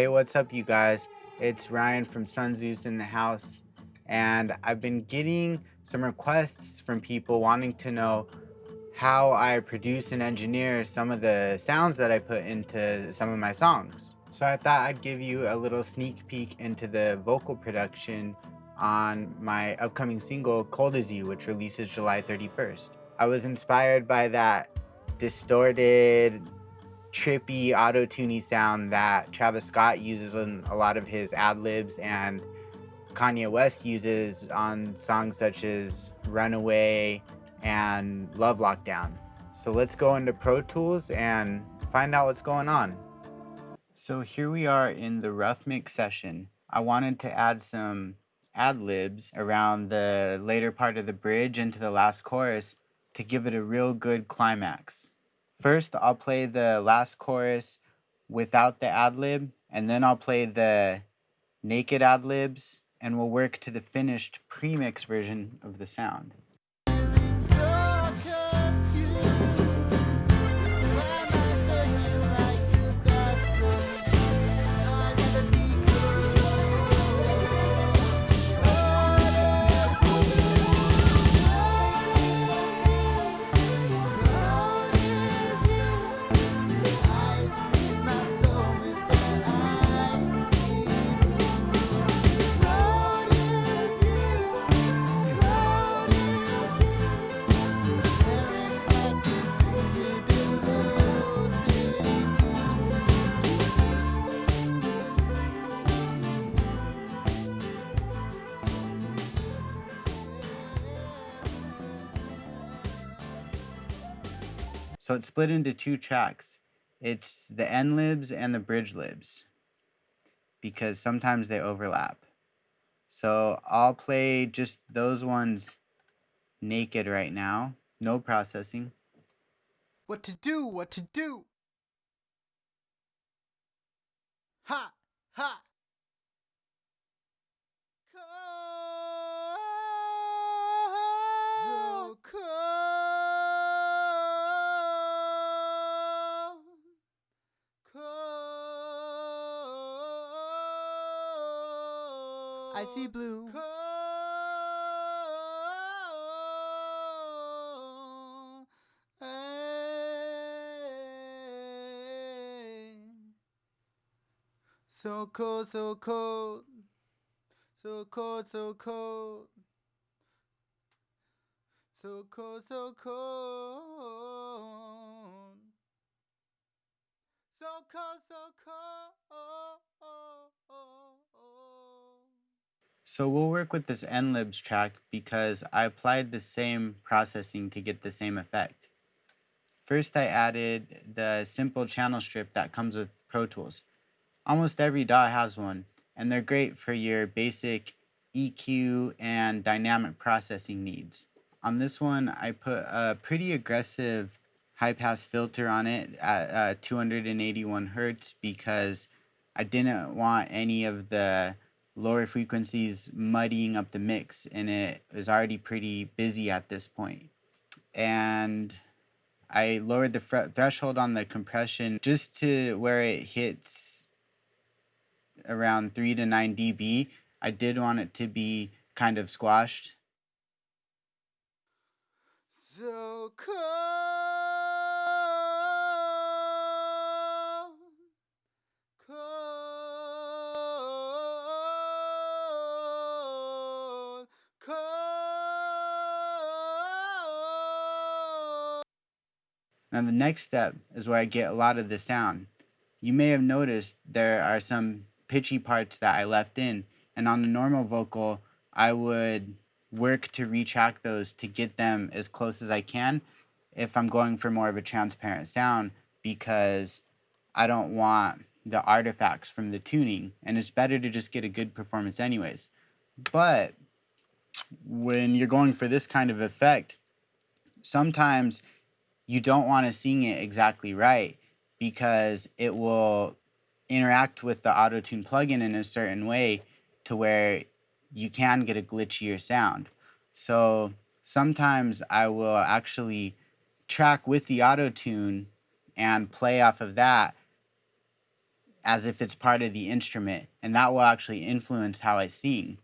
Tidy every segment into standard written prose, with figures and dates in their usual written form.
Hey, what's up, you guys? It's Ryan from Sun Zeus in the house, and I've been getting some requests from people wanting to know how I produce and engineer some of the sounds that I put into some of my songs. So I thought I'd give you a little sneak peek into the vocal production on my upcoming single, Cold As You, which releases July 31st. I was inspired by that distorted, trippy auto-tuney sound that Travis Scott uses in a lot of his ad-libs and Kanye West uses on songs such as Runaway and Love Lockdown. So let's go into Pro Tools and find out what's going on. So here we are in the rough mix session. I wanted to add some ad-libs around the later part of the bridge into the last chorus to give it a real good climax. First, I'll play the last chorus without the ad-lib, and then I'll play the naked ad-libs, and we'll work to the finished pre-mix version of the sound. So it's split into two tracks. It's the end libs and the bridge libs because sometimes they overlap. So I'll play just those ones naked right now, no processing. What to do, what to do? Ha, ha. So cold. I see blue. So cold, so cold. So cold, so cold. So cold, so cold. So cold, so cold. So we'll work with this end-libs track because I applied the same processing to get the same effect. First, I added the simple channel strip that comes with Pro Tools. Almost every DAW has one, and they're great for your basic EQ and dynamic processing needs. On this one, I put a pretty aggressive high-pass filter on it at 281 hertz because I didn't want any of the lower frequencies muddying up the mix, and it was already pretty busy at this point. And I lowered the threshold on the compression just to where it hits around 3 to 9 dB. I did want it to be kind of squashed. So cold. Cold. Cold. Now the next step is where I get a lot of the sound. You may have noticed there are some pitchy parts that I left in, and on the normal vocal, I would work to retrack those to get them as close as I can if I'm going for more of a transparent sound, because I don't want the artifacts from the tuning, and it's better to just get a good performance anyways. But when you're going for this kind of effect, sometimes you don't want to sing it exactly right because it will interact with the Autotune plugin in a certain way to where you can get a glitchier sound. So sometimes I will actually track with the Autotune and play off of that as if it's part of the instrument, and that will actually influence how I sing.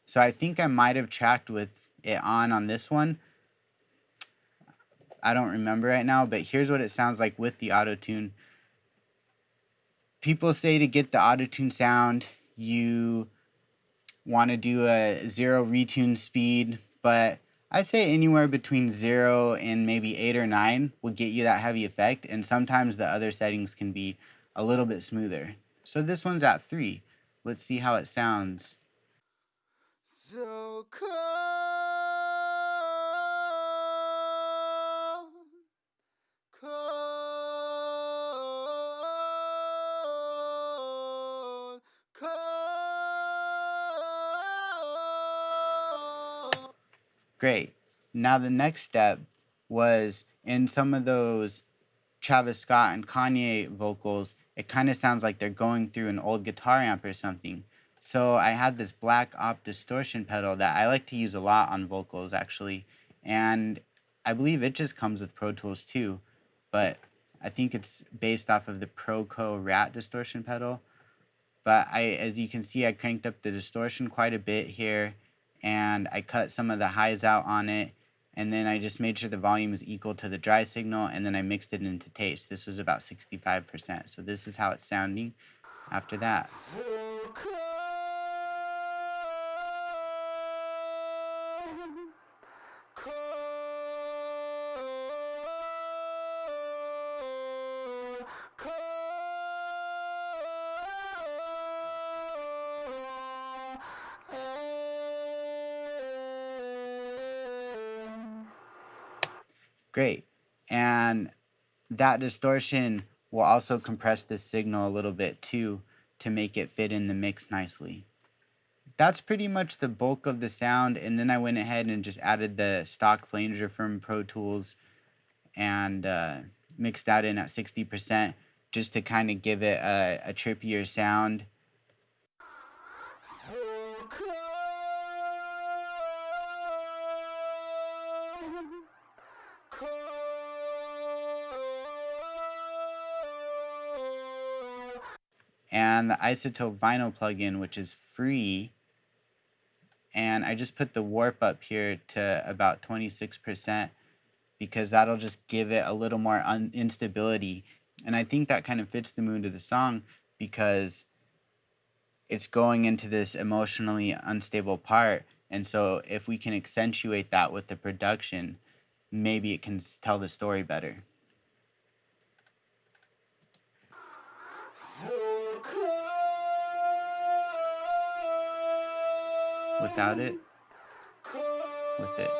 So I think I might have tracked with it on this one. I don't remember right now, but here's what it sounds like with the auto-tune. People say to get the auto-tune sound, you want to do a 0 retune speed, but I'd say anywhere between 0 and maybe 8 or 9 will get you that heavy effect, and sometimes the other settings can be a little bit smoother. So this one's at 3. Let's see how it sounds. So cold, cold, cold. Great. Now the next step was in some of those Travis Scott and Kanye vocals, it kind of sounds like they're going through an old guitar amp or something. So I had this black op distortion pedal that I like to use a lot on vocals actually. And I believe it just comes with Pro Tools too, but I think it's based off of the Proco Rat distortion pedal. But as you can see, I cranked up the distortion quite a bit here, and I cut some of the highs out on it, and then I just made sure the volume is equal to the dry signal, and then I mixed it into taste. This was about 65%, so this is how it's sounding after that. So cold, cold, cold. Great. And that distortion will also compress this signal a little bit too to make it fit in the mix nicely. That's pretty much the bulk of the sound, and then I went ahead and just added the stock flanger from Pro Tools and mixed that in at 60% just to kind of give it a trippier sound. So cold, cold. And the Isotope Vinyl plugin, which is free, and I just put the warp up here to about 26% because that'll just give it a little more instability. And I think that kind of fits the mood of the song because it's going into this emotionally unstable part. And so if we can accentuate that with the production, maybe it can tell the story better. So cold, Without it, with it.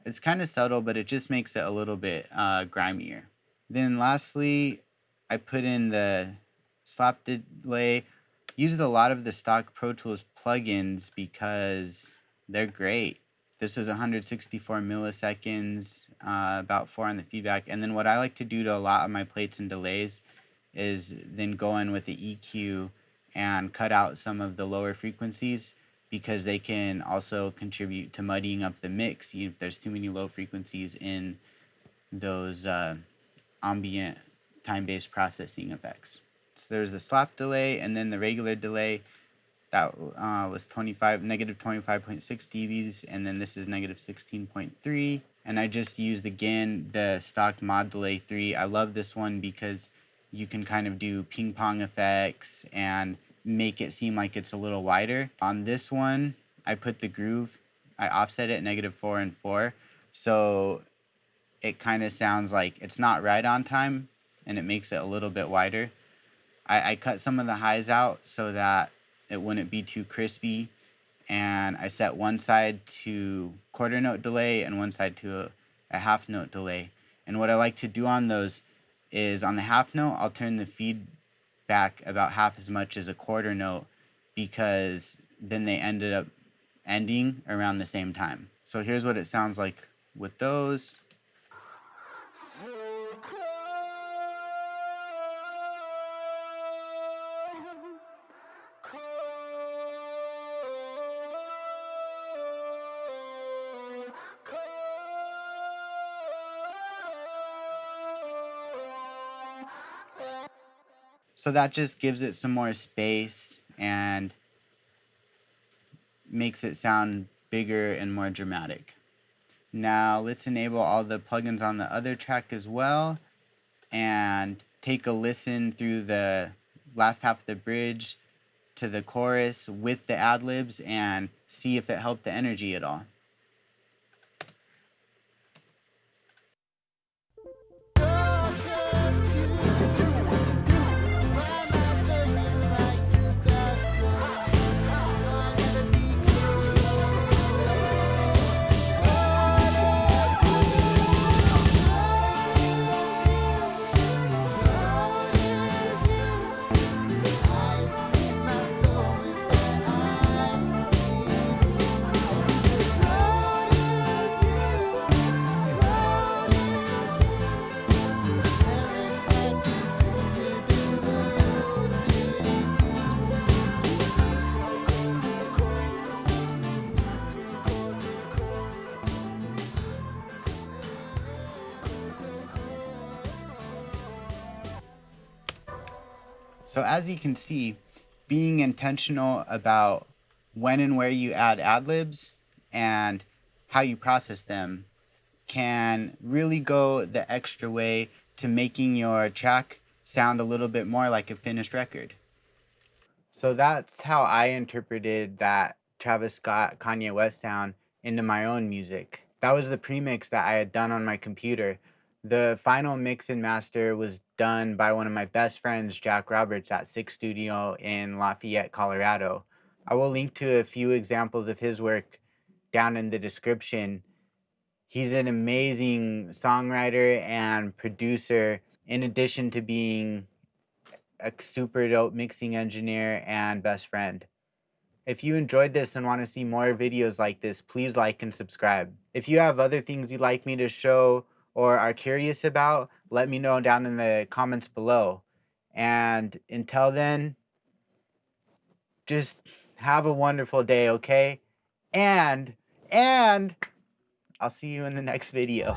It's kind of subtle, but it just makes it a little bit grimier. Then lastly, I put in the Slop delay. Used a lot of the stock Pro Tools plugins because they're great. This is 164 milliseconds, about 4 on the feedback. And then what I like to do to a lot of my plates and delays is then go in with the EQ and cut out some of the lower frequencies because they can also contribute to muddying up the mix if there's too many low frequencies in those ambient time-based processing effects. So there's the slop delay and then the regular delay. That was negative 25.6 dBs, and then this is negative 16.3. And I just used again the stock mod delay 3. I love this one because you can kind of do ping pong effects and make it seem like it's a little wider. On this one, I put the groove, I offset it negative 4 and 4. So it kind of sounds like it's not right on time, and it makes it a little bit wider. I cut some of the highs out so that it wouldn't be too crispy, and I set one side to quarter note delay and one side to a half note delay. And what I like to do on those is on the half note, I'll turn the feedback about half as much as a quarter note because then they ended up ending around the same time. So here's what it sounds like with those. So that just gives it some more space and makes it sound bigger and more dramatic. Now let's enable all the plugins on the other track as well and take a listen through the last half of the bridge to the chorus with the ad-libs and see if it helped the energy at all. So as you can see, being intentional about when and where you add ad-libs and how you process them can really go the extra way to making your track sound a little bit more like a finished record. So that's how I interpreted that Travis Scott Kanye West sound into my own music. That was the premix that I had done on my computer. The final mix and master was done by one of my best friends, Jack Roberts, at Six Studio in Lafayette, Colorado. I will link to a few examples of his work down in the description. He's an amazing songwriter and producer, in addition to being a super dope mixing engineer and best friend. If you enjoyed this and want to see more videos like this, please like and subscribe. If you have other things you'd like me to show or are curious about, let me know down in the comments below. And until then, just have a wonderful day, okay? And I'll see you in the next video.